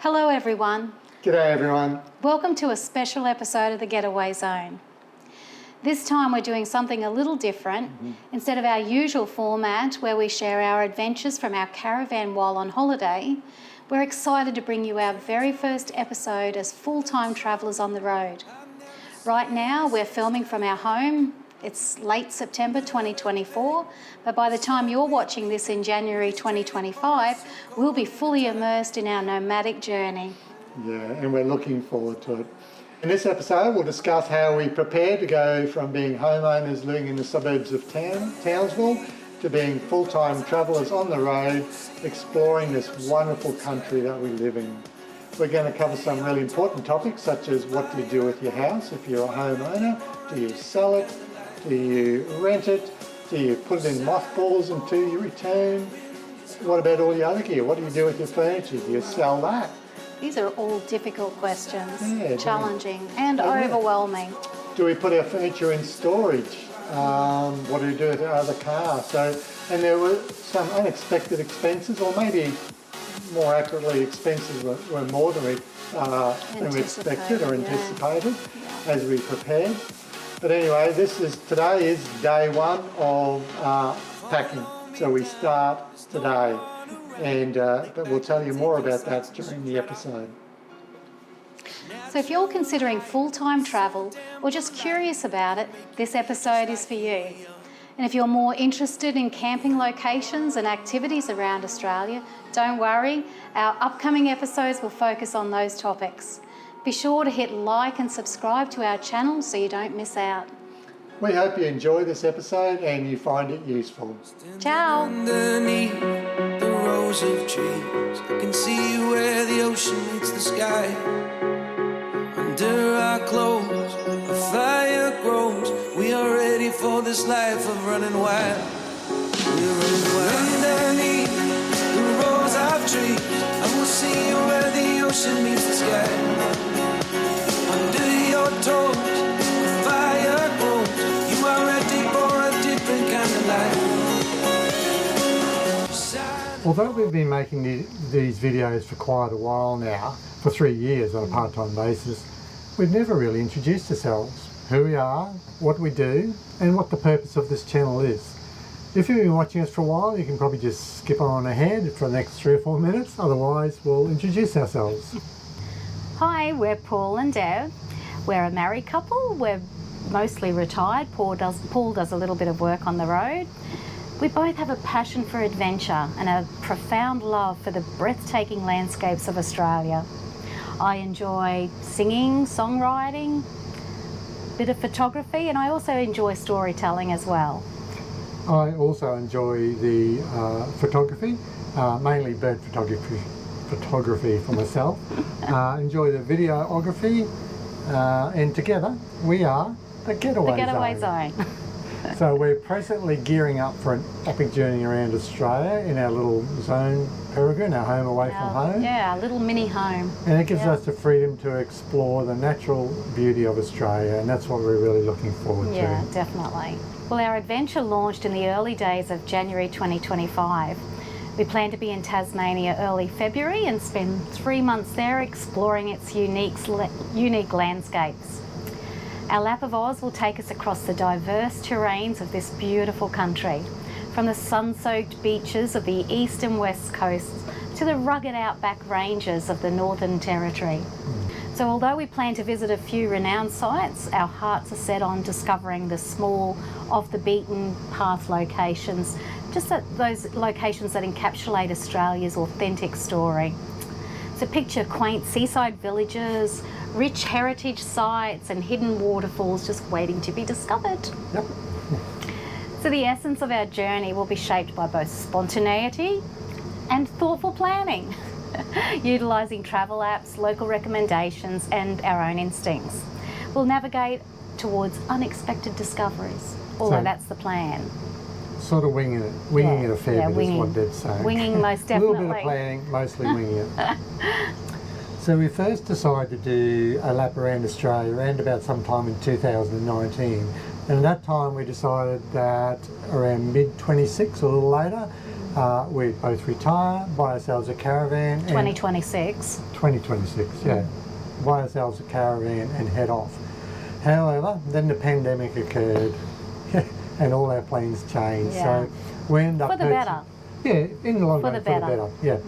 Hello everyone. G'day everyone. Welcome to a special episode of the Getaway Zone. This time we're doing something a little different. Instead of our usual format where we share our adventures from our caravan while on holiday, we're excited to bring you our very first episode as full-time travellers on the road. Right now we're filming from our home. It's late September 2024, but by the time you're watching this in January 2025, we'll be fully immersed in our nomadic journey. Yeah, and we're looking forward to it. In this episode, we'll discuss how we prepare to go from being homeowners living in the suburbs of Townsville to being full-time travellers on the road, exploring this wonderful country that we live in. We're going to cover some really important topics such as what do you do with your house if you're a homeowner, do you sell it, do you rent it, do you put it in mothballs until you return, what about all your other gear, what do you do with your furniture, do you sell that? These are all difficult questions, challenging and overwhelming. Do we put our furniture in storage? What do we do with our other car? And there were some unexpected expenses, or maybe more accurately, expenses were more than we expected or anticipated as we prepared. But anyway, today is day one of packing. So we start today. But we'll tell you more about that during the episode. So if you're considering full-time travel or just curious about it, this episode is for you. And if you're more interested in camping locations and activities around Australia, don't worry, our upcoming episodes will focus on those topics. Be sure to hit like and subscribe to our channel so you don't miss out. We hope you enjoy this episode and you find it useful. Ciao! Underneath the rows of trees, I can see where the ocean meets the sky. Under our clothes, a fire grows. We are ready for this life of running wild. We're running wild. Underneath the rows of trees, I will see where the ocean meets the sky. Under your toes, a fire grows. You are ready for a different kind of life. Although we've been making these videos for quite a while now, for 3 years on a part-time basis, we've never really introduced ourselves, who we are, what we do, and what the purpose of this channel is. If you've been watching us for a while, you can probably just skip on ahead for the next 3 or 4 minutes, otherwise we'll introduce ourselves. Hi, we're Paul and Deb. We're a married couple. We're mostly retired. Paul does a little bit of work on the road. We both have a passion for adventure and a profound love for the breathtaking landscapes of Australia. I enjoy singing, songwriting, a bit of photography, and I also enjoy storytelling as well. I also enjoy the photography, mainly bird photography for myself. Enjoy the videography, and together we are the Getaway Zone. So we're presently gearing up for an epic journey around Australia in our little Zone Peregrine, our home away from home. Yeah, our little mini home. And it gives us the freedom to explore the natural beauty of Australia, and that's what we're really looking forward to. Yeah, definitely. Well, our adventure launched in the early days of January 2025. We plan to be in Tasmania early February and spend 3 months there exploring its unique landscapes. Our lap of Oz will take us across the diverse terrains of this beautiful country, from the sun-soaked beaches of the east and west coasts to the rugged outback ranges of the Northern Territory. So although we plan to visit a few renowned sites, our hearts are set on discovering the small, off-the-beaten-path locations, just those locations that encapsulate Australia's authentic story. So picture quaint seaside villages, rich heritage sites and hidden waterfalls just waiting to be discovered. Yep. So the essence of our journey will be shaped by both spontaneity and thoughtful planning, utilising travel apps, local recommendations and our own instincts. We'll navigate towards unexpected discoveries, although that's the plan. Sort of winging it a fair bit is what Deb's saying. Winging most definitely. A little bit of planning, mostly winging it. So we first decided to do a lap around Australia around about sometime in 2019, and at that time we decided that around mid-26 or a little later We both retire, buy ourselves a caravan. 2026. 2026, yeah. Buy ourselves a caravan and head off. However, then the pandemic occurred and all our plans changed. Yeah. So we end up For the better. Yeah, in the long For run, the for the better. better. Yeah.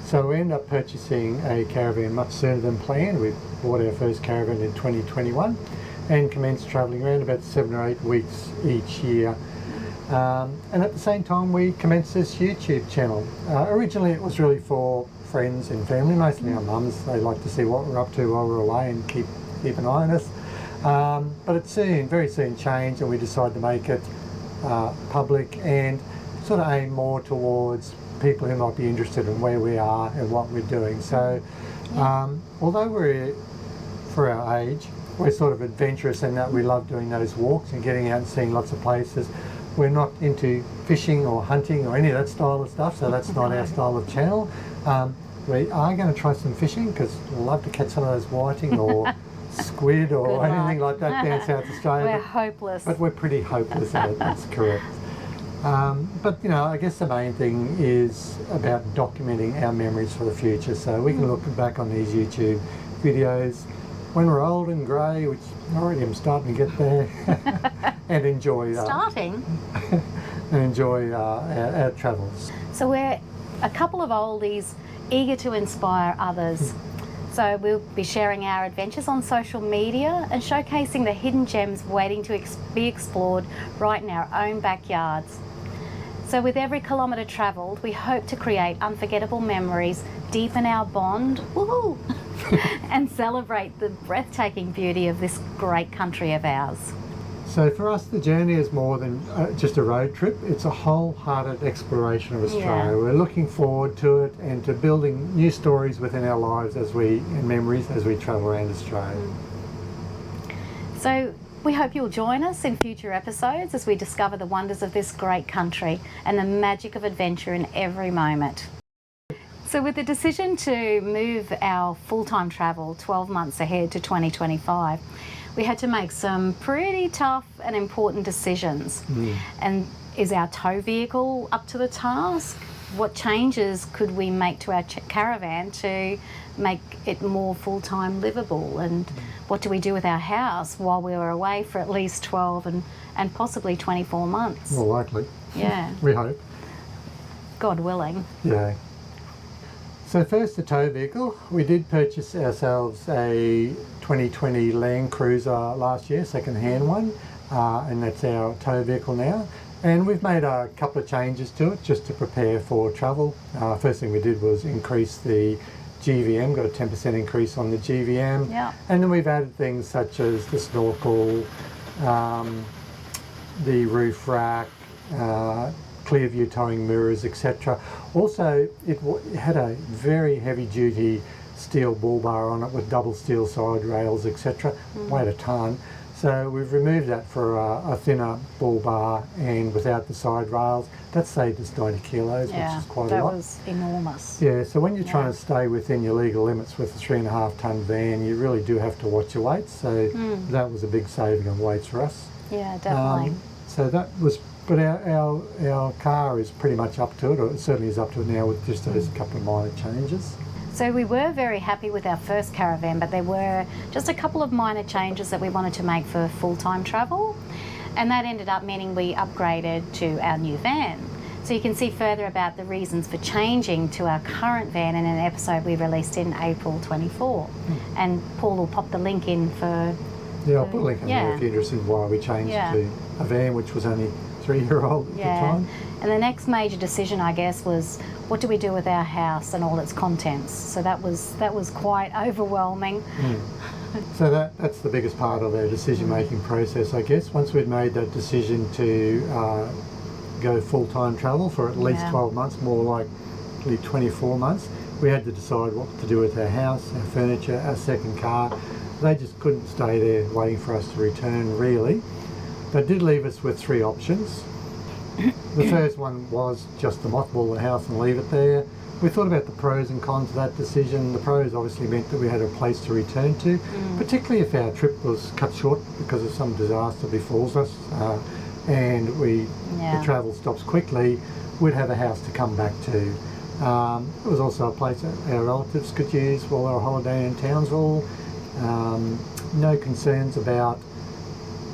So we end up purchasing a caravan much sooner than planned. We bought our first caravan in 2021 and commenced travelling around about 7 or 8 weeks each year. And at the same time, we commenced this YouTube channel. Originally, it was really for friends and family, mostly our mums. They like to see what we're up to while we're away and keep an eye on us. But it very soon changed, and we decided to make it public and sort of aim more towards people who might be interested in where we are and what we're doing. So although we're, for our age, we're sort of adventurous in that we love doing those walks and getting out and seeing lots of places. We're not into fishing or hunting or any of that style of stuff, so that's not our style of channel. We are going to try some fishing because we'd love to catch some of those whiting or squid or anything like that down South Australia. We're hopeless. But we're pretty hopeless at it, that's correct. But you know, I guess the main thing is about documenting our memories for the future, so we can look back on these YouTube videos when we're old and grey, which I already am starting to get there, and enjoy our travels. So we're a couple of oldies eager to inspire others. So we'll be sharing our adventures on social media and showcasing the hidden gems waiting to be explored right in our own backyards. So with every kilometre travelled, we hope to create unforgettable memories, deepen our bond, woohoo, and celebrate the breathtaking beauty of this great country of ours. So for us, the journey is more than just a road trip. It's a wholehearted exploration of Australia. Yeah. We're looking forward to it and to building new stories within our lives and memories as we travel around Australia. So we hope you'll join us in future episodes as we discover the wonders of this great country and the magic of adventure in every moment. So with the decision to move our full-time travel 12 months ahead to 2025, we had to make some pretty tough and important decisions. And is our tow vehicle up to the task? What changes could we make to our caravan to make it more full-time livable? And what do we do with our house while we were away for at least 12 and possibly 24 months? More likely. Yeah. We hope. God willing. Yeah. So first, the tow vehicle. We did purchase ourselves a 2020 Land Cruiser last year, second-hand one, and that's our tow vehicle now. And we've made a couple of changes to it just to prepare for travel. First thing we did was increase the GVM, got a 10% increase on the GVM. Yeah. And then we've added things such as the snorkel, the roof rack, clear view towing mirrors, etc. Also, it had a very heavy duty steel bull bar on it with double steel side rails, etc. Weighed a ton. So we've removed that for a thinner bull bar and without the side rails. That saved us 90 kilos, which is quite a lot. That was enormous. Yeah, so when you're trying to stay within your legal limits with a 3.5 tonne van, you really do have to watch your weights. So that was a big saving of weights for us. Yeah, definitely. So that was, but our car is pretty much up to it, or it certainly is up to it now with just those couple of minor changes. So we were very happy with our first caravan, but there were just a couple of minor changes that we wanted to make for full-time travel, and that ended up meaning we upgraded to our new van. So you can see further about the reasons for changing to our current van in an episode we released in April 24. And Paul will pop the link in for... Yeah, I'll put a link in there if you're interested in why we changed to a van which was only 3-year-old at the time. And the next major decision, I guess, was what do we do with our house and all its contents? So that was quite overwhelming. So that's the biggest part of our decision-making process, I guess. Once we'd made that decision to go full-time travel for at least 12 months, more likely 24 months, we had to decide what to do with our house, our furniture, our second car. They just couldn't stay there waiting for us to return, really. That did leave us with 3 options. The first one was just to mothball the house and leave it there. We thought about the pros and cons of that decision. The pros obviously meant that we had a place to return to, particularly if our trip was cut short because of some disaster befalls us and the travel stops quickly. we'd have a house to come back to. It was also a place that our relatives could use while they were holidaying in Townsville. No concerns about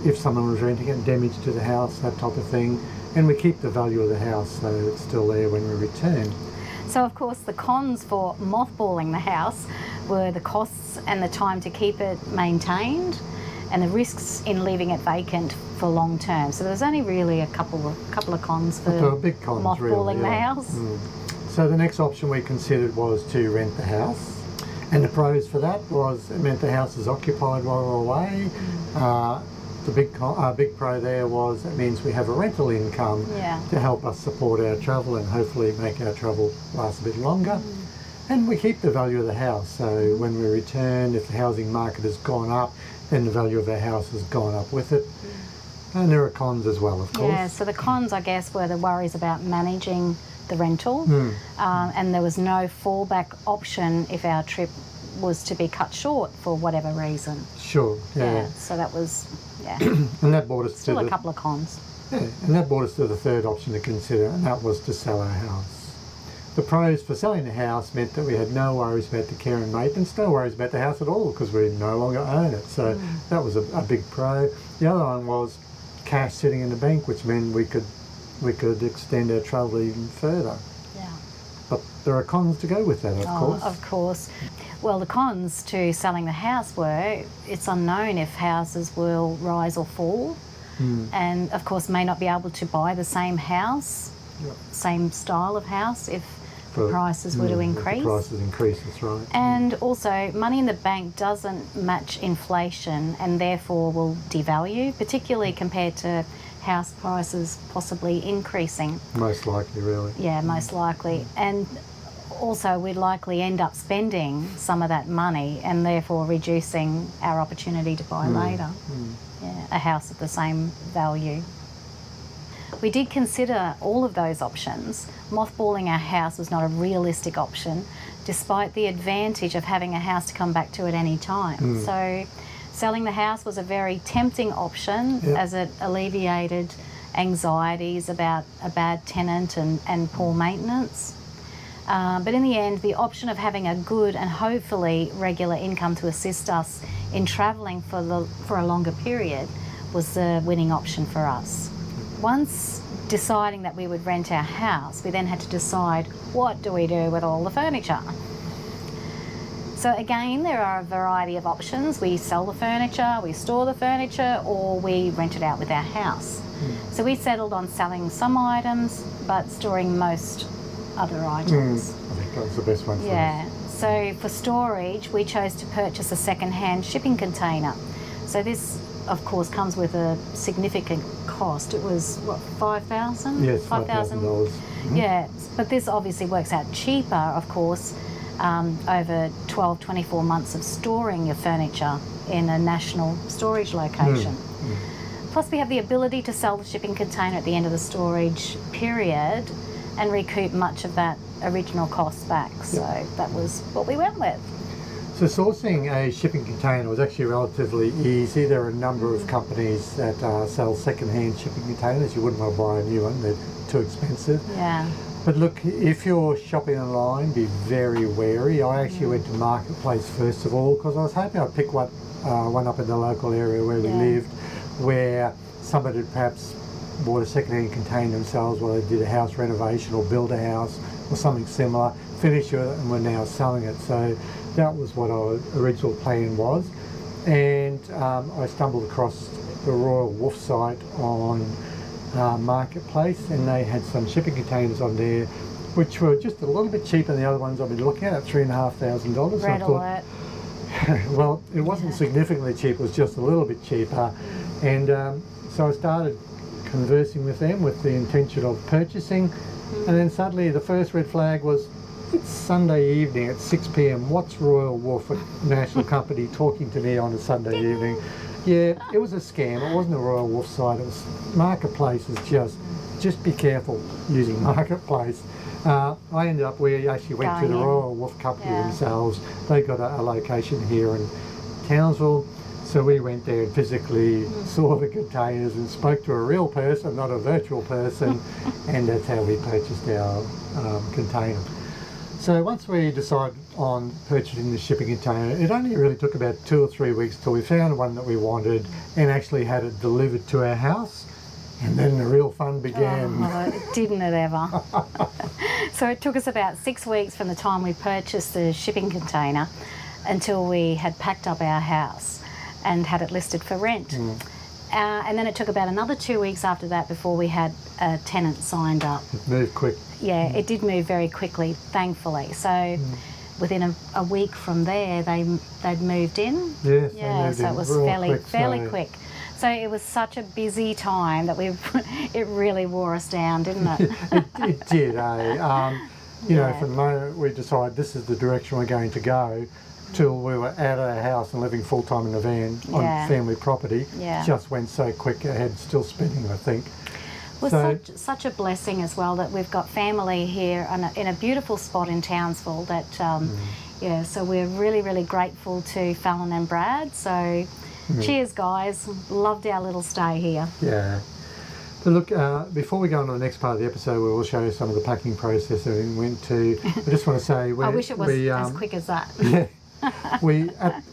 if someone was renting it, damage to the house, that type of thing. And we keep the value of the house so it's still there when we return. So of course the cons for mothballing the house were the costs and the time to keep it maintained, and the risks in leaving it vacant for long term. So there's only really a couple of cons for But there were big cons, mothballing really, the yeah. house. So the next option we considered was to rent the house. And the pros for that was it meant the house is occupied while we're away. The big pro there was it means we have a rental income to help us support our travel and hopefully make our travel last a bit longer. And we keep the value of the house, so when we return, if the housing market has gone up, then the value of our house has gone up with it. And there are cons as well, of course. Yeah, so the cons, I guess, were the worries about managing the rental, and there was no fallback option if our trip was to be cut short for whatever reason. Sure, yeah. So that was, and that brought us still to a couple of cons. Yeah, and that brought us to the third option to consider, and that was to sell our house. The pros for selling the house meant that we had no worries about the care and maintenance, no worries about the house at all because we no longer own it. So that was a big pro. The other one was cash sitting in the bank, which meant we could extend our travel even further. Yeah. But there are cons to go with that, of course. Of course. Well, the cons to selling the house were it's unknown if houses will rise or fall, and of course may not be able to buy the same house, same style of house if the prices were to increase. If the prices increase, that's right. And also money in the bank doesn't match inflation and therefore will devalue, particularly compared to house prices possibly increasing. Most likely, really. Yeah, most likely. And also we'd likely end up spending some of that money and therefore reducing our opportunity to buy later. Yeah, a house of the same value. We did consider all of those options. Mothballing our house was not a realistic option, despite the advantage of having a house to come back to at any time. So selling the house was a very tempting option as it alleviated anxieties about a bad tenant and poor maintenance. But in the end, the option of having a good and hopefully regular income to assist us in travelling for a longer period was the winning option for us. Once deciding that we would rent our house, we then had to decide what do we do with all the furniture. So again, there are a variety of options. We sell the furniture, we store the furniture, or we rent it out with our house. So we settled on selling some items, but storing most other items. I think that was the best one for us. So for storage, we chose to purchase a second-hand shipping container. So this, of course, comes with a significant cost. It was, what, $5,000? Yes, $5,000. Yeah, but this obviously works out cheaper, of course, over 12, 24 months of storing your furniture in a national storage location. Plus we have the ability to sell the shipping container at the end of the storage period and recoup much of that original cost back. So that was what we went with. So sourcing a shipping container was actually relatively easy. There are a number of companies that sell second-hand shipping containers. You wouldn't want to buy a new one, they're too expensive. Yeah. But look, if you're shopping online, be very wary. I actually went to Marketplace first of all because I was hoping I'd pick one up in the local area where we lived, where somebody had perhaps bought a second-hand container themselves while they did a house renovation or build a house or something similar, finished it and were now selling it. So that was what our original plan was. And I stumbled across the Royal Wolf site on Marketplace, and they had some shipping containers on there which were just a little bit cheaper than the other ones I've been looking at $3,500. Red alert. Well, it wasn't significantly cheap, it was just a little bit cheaper. And so I started conversing with them with the intention of purchasing, and then suddenly the first red flag was, it's Sunday evening at 6 p.m. What's Royal Wolf, a national company, talking to me on a Sunday evening? Yeah, it was a scam. It wasn't a Royal Wolf site. It was Marketplace. Is just be careful using Marketplace. We actually went to the Royal Wolf company themselves. They got a location here in Townsville. So we went there and physically saw the containers and spoke to a real person, not a virtual person, and that's how we purchased our container. So once we decided on purchasing the shipping container, it only really took about 2 or 3 weeks till we found one that we wanted and actually had it delivered to our house. And then the real fun began. Oh, didn't it ever? So it took us about 6 weeks from the time we purchased the shipping container until we had packed up our house and had it listed for rent. And then it took about another 2 weeks after that before we had a tenant signed up. It moved quick. Yeah, it did move very quickly, thankfully. So within a week from there, they'd moved in. Yes, yeah, so it was fairly quick. So it was such a busy time that it really wore us down, didn't it? It did, eh? You know, from the moment we decided this is the direction we're going to go, till we were out of our house and living full time in the van on family property, just went so quick. Our head's still spinning, I think. Well, so, such a blessing as well that we've got family here in a beautiful spot in Townsville. That yeah, so we're really, really grateful to Fallon and Brad. So cheers, guys. Loved our little stay here. Yeah. But look, before we go on to the next part of the episode, we will show you some of the packing process that we went to. I just want to say, I wish it was as quick as that. Yeah.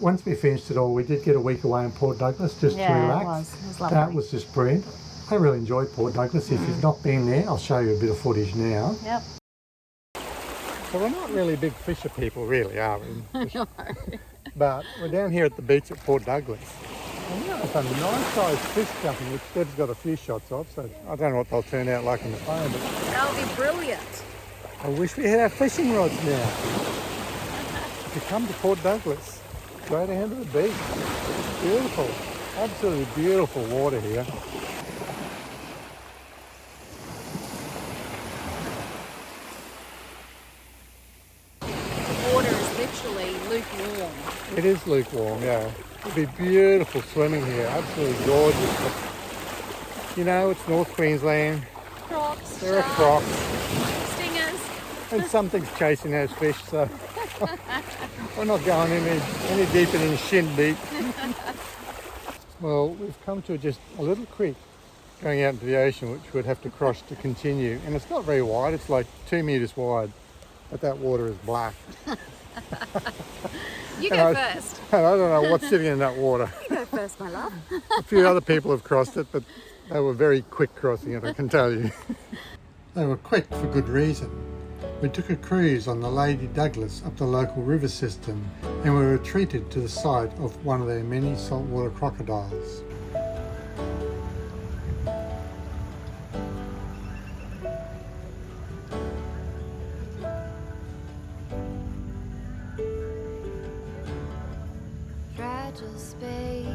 Once we finished it all, we did get a week away in Port Douglas just to relax. It was lovely. That was just brilliant. I really enjoyed Port Douglas. If you've not been there, I'll show you a bit of footage now. Yep. So we're not really big fisher people, really, are we? No. But we're down here at the beach at Port Douglas. And we've got some nice sized fish jumping, which Deb's got a few shots of, so I don't know what they'll turn out like in the phone. But that'll be brilliant. I wish we had our fishing rods now. If you come to Port Douglas, go down to the beach. It's beautiful, absolutely beautiful water here. The water is literally lukewarm. It is lukewarm, yeah. It'd be beautiful swimming here, absolutely gorgeous. But, you know, it's North Queensland. Crocs, there are crocs. Stingers. And something's chasing those fish, so we're not going any deeper than shin deep. Well, we've come to just a little creek going out into the ocean, which we'd have to cross to continue. And it's not very wide, it's like 2 metres wide, but that water is black. You go first. And I don't know what's sitting in that water. You go first, my love. A few other people have crossed it, but they were very quick crossing it, I can tell you. They were quick for good reason. We took a cruise on the Lady Douglas up the local river system, and we were treated to the sight of one of their many saltwater crocodiles. Fragile space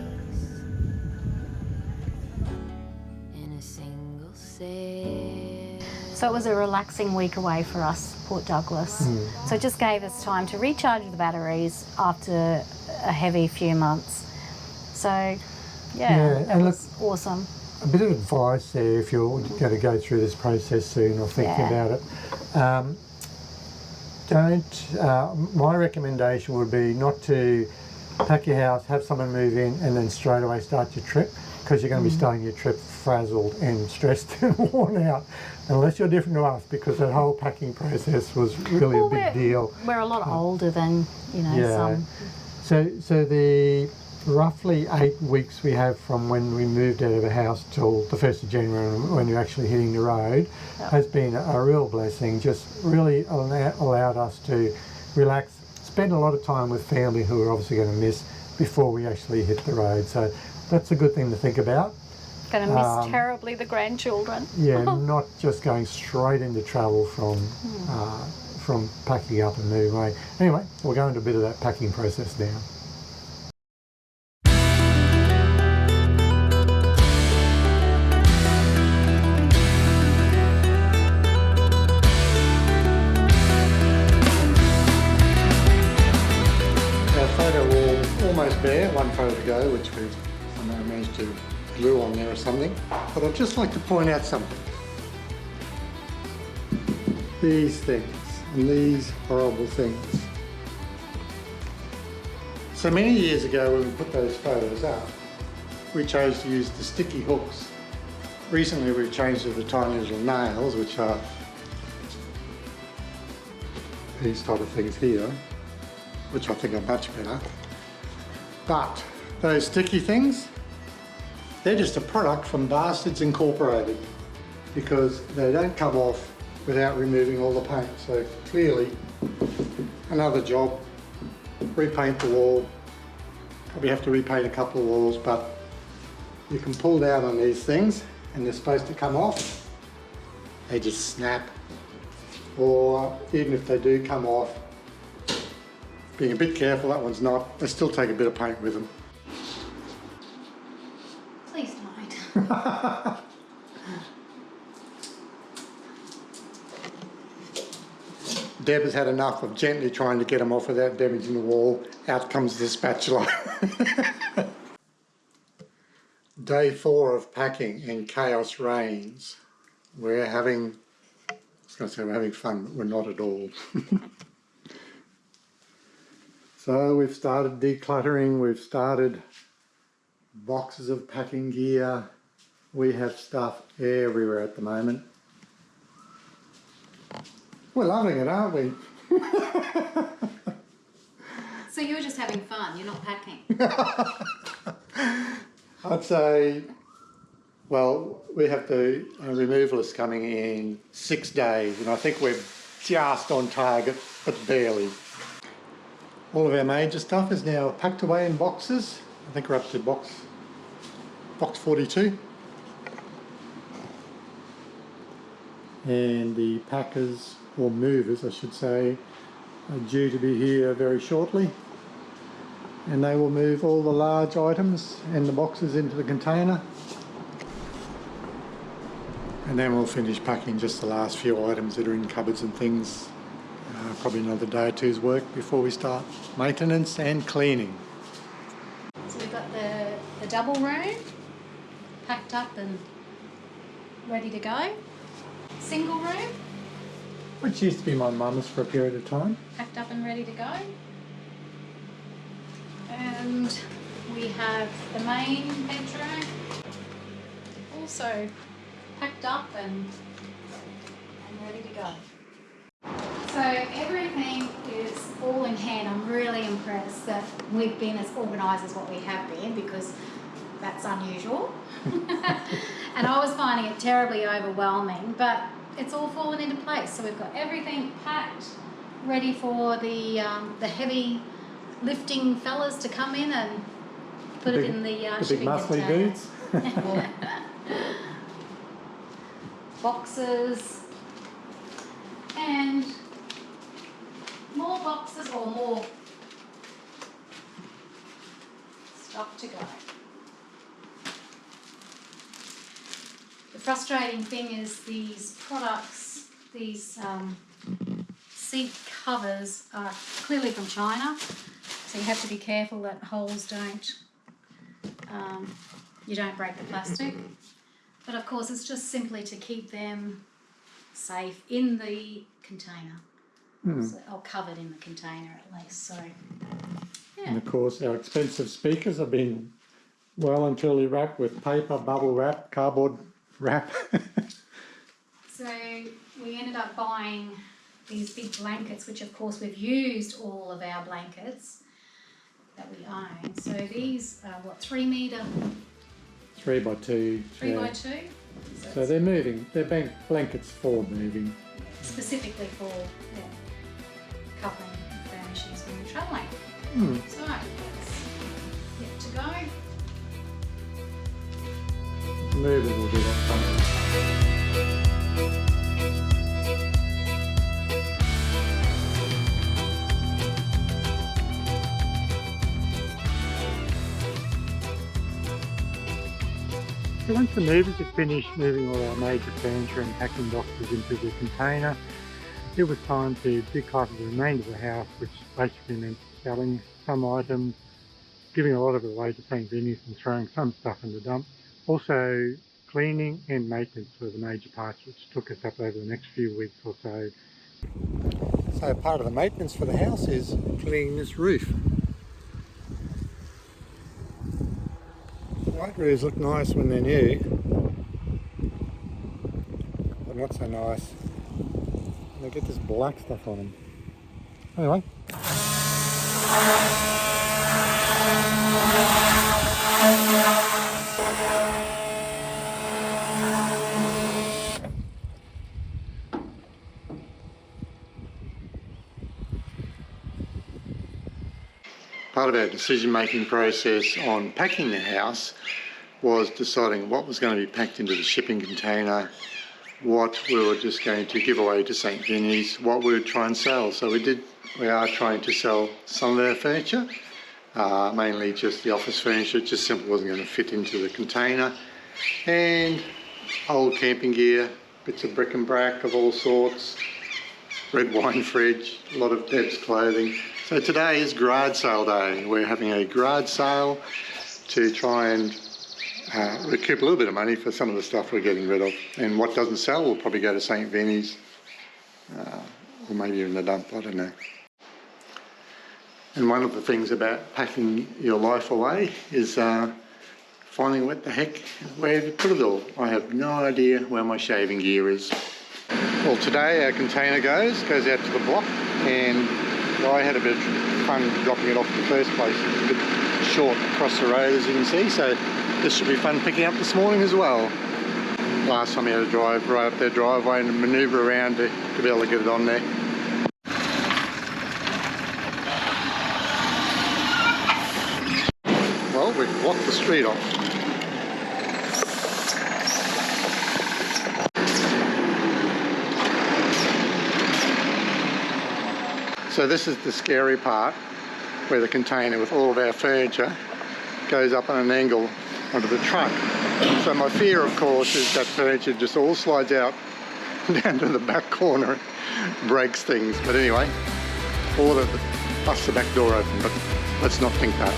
in a single sail. So it was a relaxing week away for us, Port Douglas. So it just gave us time to recharge the batteries after a heavy few months. So yeah, that was awesome. A bit of advice there if you're going to go through this process soon or thinking about it. My recommendation would be not to pack your house, have someone move in and then straight away start your trip, because you're going to be starting your trip frazzled and stressed and worn out, unless you're different to us, because that whole packing process was really a big deal. We're a lot older than, you know, some. So the roughly 8 weeks we have from when we moved out of the house till the 1st of January when you're actually hitting the road has been a real blessing. Just really allowed us to relax, spend a lot of time with family who we're obviously going to miss before we actually hit the road. So that's a good thing to think about. Going to miss terribly the grandchildren. Yeah, not just going straight into travel from packing up and moving away. Anyway, we'll go into a bit of that packing process now. Our photo wall almost bare, one photo to go, which we've somehow managed to glue on there or something. But I'd just like to point out something. These things and these horrible things. So many years ago when we put those photos up, we chose to use the sticky hooks. Recently we've changed to the tiny little nails, which are these type of things here, which I think are much better. But those sticky things, they're just a product from Bastards Incorporated, because they don't come off without removing all the paint. So clearly another job, repaint the wall. Probably have to repaint a couple of walls, but you can pull down on these things and they're supposed to come off. They just snap. Or even if they do come off, being a bit careful, that one's not, they still take a bit of paint with them. Please don't. Deb has had enough of gently trying to get them off without damaging the wall. Out comes the spatula. Day 4 of packing and chaos reigns. We're having, I was going to say we're having fun, but we're not at all. So we've started decluttering, we've started boxes of packing gear. We have stuff everywhere at the moment. We're loving it, aren't we? So you're just having fun, you're not packing? I'd say, well, we have the removalists coming in 6 days, and I think we're just on target, but barely. All of our major stuff is now packed away in boxes. I think we're up to box 42. And the packers, or movers I should say, are due to be here very shortly. And they will move all the large items and the boxes into the container. And then we'll finish packing just the last few items that are in cupboards and things. Probably another day or two's work before we start maintenance and cleaning. So we've got the double room packed up and ready to go. Single room Which used to be my mum's for a period of time. packed up and ready to go. And we have the main bedroom also packed up and ready to go. So everything is all in hand. I'm really impressed that we've been as organised as what we have been, because that's unusual. And I was finding it terribly overwhelming, but it's all fallen into place. So we've got everything packed, ready for the heavy lifting fellas to come in and put it in the shipping big muscly container. dudes. Boxes and more boxes or more stuff to go. The frustrating thing is these products, these seat covers are clearly from China, so you have to be careful that holes don't, you don't break the plastic. But of course it's just simply to keep them safe in the container, so, or covered in the container at least. So, yeah. And of course our expensive speakers have been well and truly wrapped with paper, bubble wrap, cardboard wrap. So we ended up buying these big blankets, which of course we've used all of our blankets that we own. So these are what, 3 metre? 3 by 2. 3 by 2? So they're moving, they're blankets for moving. Specifically for covering furnishings when you're travelling. So that's yet to go. Movers will do that someday. So once the movers had finished moving all our major furniture and packing boxes into the container, it was time to declutter the remainder of the house, which basically meant selling some items, giving a lot of it away to St. Vinny's and throwing some stuff in the dump. Also cleaning and maintenance were the major parts, which took us up over the next few weeks or so. So part of the maintenance for the house is cleaning this roof. White roofs look nice when they're new, but not so nice. They get this black stuff on them. Anyway. Part of our decision-making process on packing the house was deciding what was going to be packed into the shipping container, what we were just going to give away to St. Vinny's, what we would try and sell. So we are trying to sell some of our furniture, mainly just the office furniture. It just simply wasn't going to fit into the container. And old camping gear, bits of bric and brac of all sorts, red wine fridge, a lot of Deb's clothing. So today is garage sale day. We're having a garage sale to try and recoup a little bit of money for some of the stuff we're getting rid of. And what doesn't sell will probably go to St. Vinny's, or maybe in the dump, I don't know. And one of the things about packing your life away is finding what the heck, where to put it all. I have no idea where my shaving gear is. Well, today our container goes out to the block, and I had a bit of fun dropping it off in the first place. It's a bit short across the road, as you can see, so this should be fun picking up this morning as well. Last time I had to drive right up their driveway and manoeuvre around to be able to get it on there. Well, we've blocked the street off. So this is the scary part, where the container with all of our furniture goes up on an angle onto the truck. So my fear, of course, is that furniture just all slides out down to the back corner and breaks things. But anyway, or that busts the back door open, but let's not think that.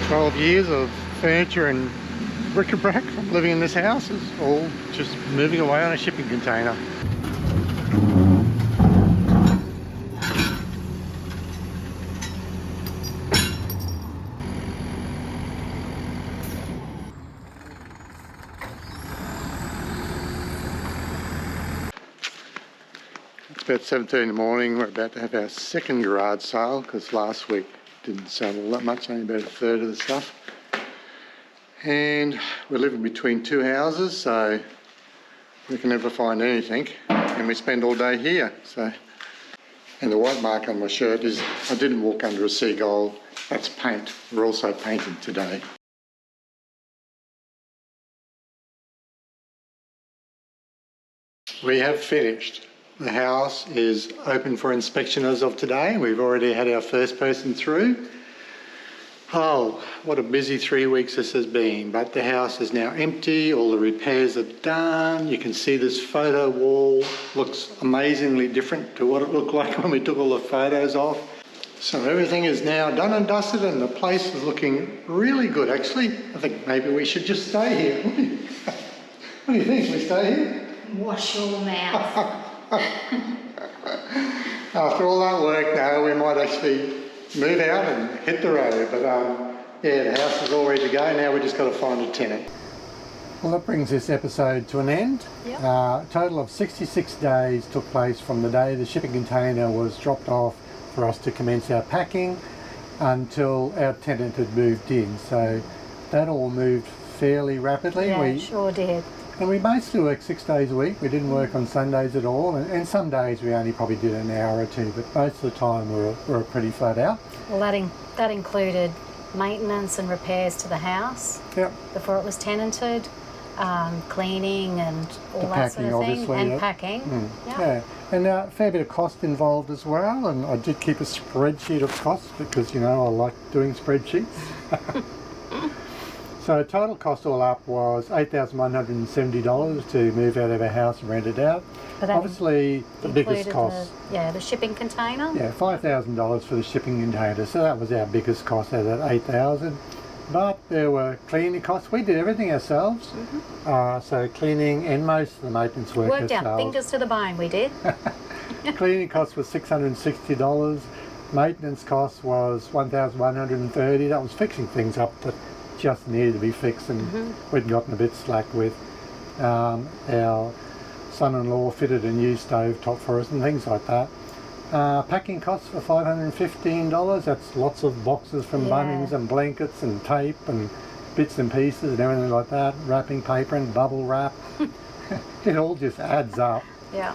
12 years of furniture and bric-a-brac from living in this house is all just moving away on a shipping container. It's about 7:30 in the morning. We're about to have our second garage sale because last week didn't sell all that much, only about a third of the stuff. And we're living between two houses, so we can never find anything, and we spend all day here. So, and the white mark on my shirt is I didn't walk under a seagull. That's paint. We're also painting today. We have finished. The house is open for inspection as of today. We've already had our first person through. Oh, what a busy 3 weeks this has been, but the house is now empty, all the repairs are done. You can see this photo wall looks amazingly different to what it looked like when we took all the photos off. So everything is now done and dusted and the place is looking really good. Actually, I think maybe we should just stay here. What do you think? Should we stay here? Wash your mouth. After all that work now, we might actually move out and hit the road, but yeah, the house is all ready to go. Now we just got to find a tenant. Well, that brings this episode to an end. Yep. A total of 66 days took place from the day the shipping container was dropped off for us to commence our packing until our tenant had moved in. So that all moved fairly rapidly. Yeah, it sure did. And we mostly worked 6 days a week. We didn't work on Sundays at all, and some days we only probably did an hour or two, but most of the time we were pretty flat out. Well, that included maintenance and repairs to the house Yep. before it was tenanted, cleaning and all The that sort packing, of thing, obviously, and yeah. packing. Yeah, and a fair bit of cost involved as well, and I did keep a spreadsheet of costs because, you know, I like doing spreadsheets. So total cost all up was $8,170 to move out of our house and rent it out. But that Obviously, the biggest included cost, the shipping container. yeah, $5,000 for the shipping container. So that was our biggest cost out of that $8,000. But there were cleaning costs. We did everything ourselves. So cleaning and most of the maintenance work Worked out, ourselves. fingers to the bone, we did. Cleaning cost was $660. Maintenance cost was $1,130. That was fixing things up that just needed to be fixed, and we'd gotten a bit slack with. Our son-in-law fitted a new stove top for us and things like that. Packing costs for $515. That's lots of boxes from Yeah. Bunnings and blankets and tape and bits and pieces and everything like that. Wrapping paper and bubble wrap. It all just adds up. Yeah.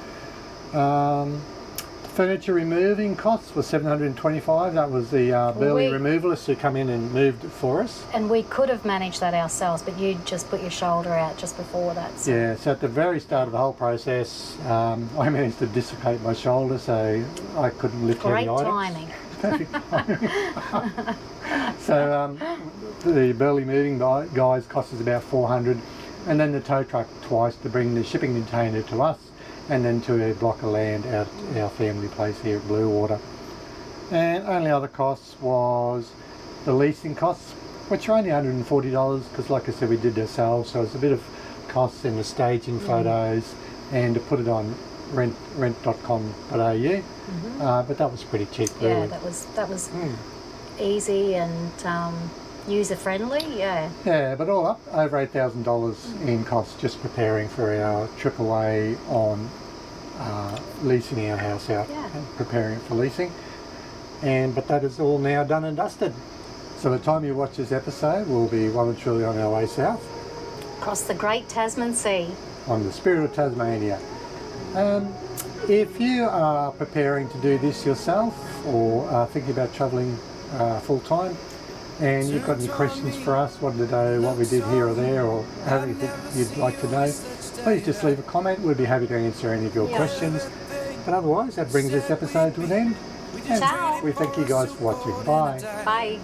Furniture removing costs was $725. That was the burly removalists who come in and moved it for us. And we could have managed that ourselves, but you just put your shoulder out just before that. So. Yeah, so at the very start of the whole process, I managed to dislocate my shoulder, so I couldn't lift heavy Great items. timing. Perfect timing. So the burly moving guys cost us about $400, and then the tow truck twice to bring the shipping container to us, and then to a block of land at our family place here at Bluewater. And only other costs was the leasing costs, which are only $140 because, like I said, we did it ourselves, so it's a bit of costs in the staging photos and to put it on rent.com.au, but that was pretty cheap. Yeah, really. that was easy and user friendly. Yeah. Yeah, but all up, over $8,000 in costs just preparing for our trip away on leasing our house out and preparing it for leasing. But that is all now done and dusted. So by the time you watch this episode, we'll be well and truly on our way south. Across the Great Tasman Sea. On the Spirit of Tasmania. If you are preparing to do this yourself or thinking about travelling full time, and you've got any questions for us, what we did here or there, or anything you'd like to know, please just leave a comment. We'd be happy to answer any of your questions. But otherwise, that brings this episode to an end. And Ciao. we thank you guys for watching. Bye. Bye.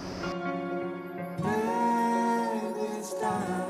It's time.